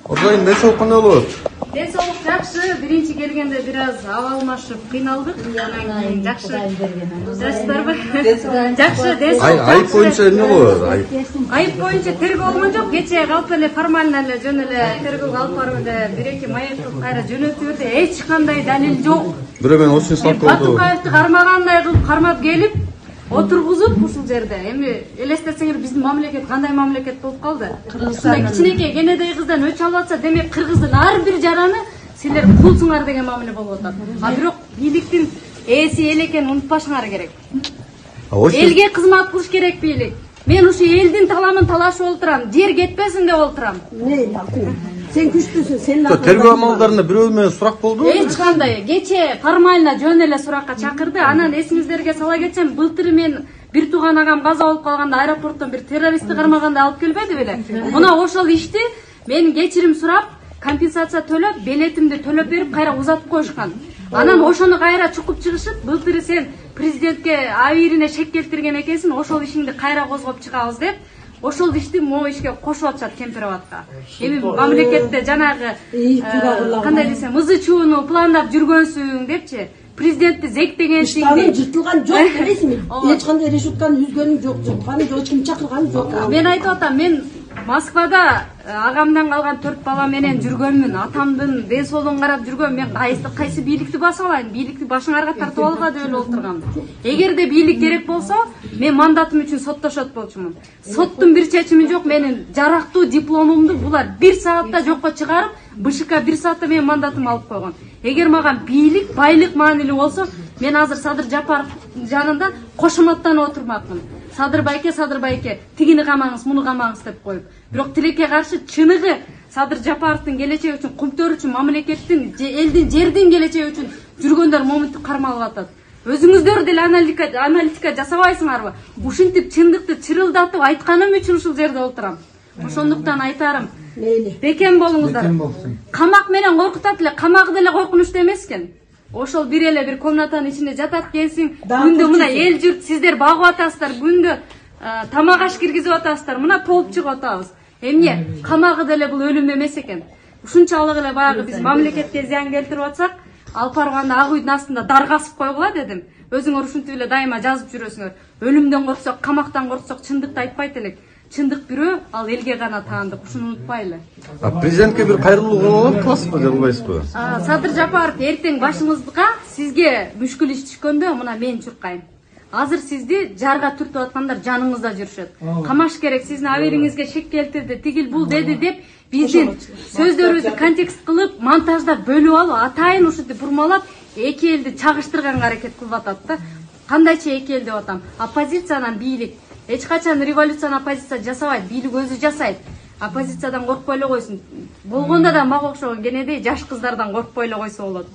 Озайын ден соолук кандай болот? Ден соолук жакшы. Биринчи келгенде бир аз абалмашып кыйналдык. Анан кийин жакшы. Жакшысыздарбы? Жакшы, ден соолук. Айып боюнча эмне болот? Айып боюнча тергөө болгон жок. Кечээ калп эле формально эле жөн эле тергөөгө алып барып эле бир-эки маек кылып кайра жөнөтүп берди. Эч кандай далил жок. Бирөө мен осуну салып болду. Батукаевди кармагандай кылып кармап келип отургузуп ушул жерде. Эми элестетсеңер биздин мамлекет кандай мамлекет болуп калды? Ушундай кичинекей кенедей кыздан өч алып атса, демек кыргыздын ар бир жараны силер кулсуңар деген мамиле болуп атат. А бирок бийликтин ээси эл экенин унутпашыңар керек. Элге кызмат кылыш керек бийлик. Мен ушу элдин таламын талашып олтурам, жер кетпесин деп олтурам. Sen күчтүүсүң, сен тергөө амалдарында бирөө менен сурак болдубу? Эч кандай. Кечээ формально жөн эле суракка чакырды. Анан эсиңиздерге сала кетсем, былтыр мен бир тууган агам каза болуп калганда аэропорттон бир террористти кармаганда алып келбеди беле? Мына ошол ишти мен кечирим сурап, компенсация төлөп, билетимди төлөп берип, кайра узатып коюшкан. Анан ошону кайра чукуп чыгышып, былтыр сен президентке авирине шек келтирген экенсиң, ошол ишиңди кайра козгоп чыгабыз деп, ошол ишти могу ишке кошуп атышат Кемпироватка. Эми мамлекетте жанагы кандай десем, ызы чууну пландап жүргөнсүң депчи, президентти зектегенсиң. Иштанын жыртылган жок, билесизби? Эч кандай решетканы үзгөнү жок, жыртканы жок, эч ким чакырганы жок. Мен айтып атам, мен Москвада агамдан калган 4 бала менен жүргөнмүн. Атамдын ден соолугун карап жүргөм. Мен кайсы бийликти баса алайын? Бийликти башыңарга тартып алга деп эле отургам. Эгерде бийлик керек болсо, мен мандатым үчүн соттошот болчумун. Соттун бир чечими жок. Менин жарактуу дипломумду булар 1 саатта жокко чыгарып, БШК 1 саатта менин мандатымды алып койгон. Эгер мага бийлик, байлык маанилүү болсо, мен азыр Садыр Жапаров жанында кошоматтанып отурмакмын. Садыр байке, тигини камаңыз, муну камаңыз деп коюп. Бирок тилекке каршы чыныгы Садыр Жапаровдун келечеги үчүн, кумтөр үчүн, мамлекеттин, элдин, жердин келечеги үчүн жүргөндөр момунтип кармалып атат. Өзүңүздөр деле аналитика жасабайсыңарбы? Ушинтип чындыкты чырылдатып айтканым үчүн ушул жерде отурам. Ошондуктан айтарым, бекем болуңуздар. Камак менен коркутат эле, камак деле коркунучтуу эмес экен. Ошол бир эле бир комнатанын ичинде жатат экенсиң. Күндө мына эл журт сиздер багып атасыздар, күндө тамак аш киргизип атасыздар. Мына толуп чыгып атабыз. Эмне? Камагы деле бул өлүм эмес экен. Ушунчалык эле баягы биз мамлекетке зыян келтирип атсак, алып барганда ак үйдүн астында дар касып койгула дедим. Өзүңөр ушинтип эле дайыма жазып жүрөсүңөр. Өлүмдөн корксок, камактан корксок чындыкты айтпайт элек. Чындык бирөө, ал элге гана таандык. Ушуну унутпайлы. Президентке бир кайрылуу кыласызбы, же кылбайсызбы? Садыр Жапаров, эртең башыңызга сизге мүшкүл иш түшкөндө мына мен чуркайм. Азыр сизди жарга түртүп аткандар жаныңызда жүрүшөт. Камаш керек, сиздин абериңизге шек келтирди, тигил бул деди деп биздин сөздөрүбүздү контекст кылып, монтаждап бөлүп алып, атайын ушинтип бурмалап, эки элди чагыштырганга аракет кылып атат да. Кандайча эки эл деп атам. Оппозициянан бийлик эч качан революцияны оппозиция жасабайт, бийлик өзү жасайт. Оппозициядан коркпой эле койсун. Болгондо да мага окшогон кенедей жаш кыздардан коркпой эле койсо болот.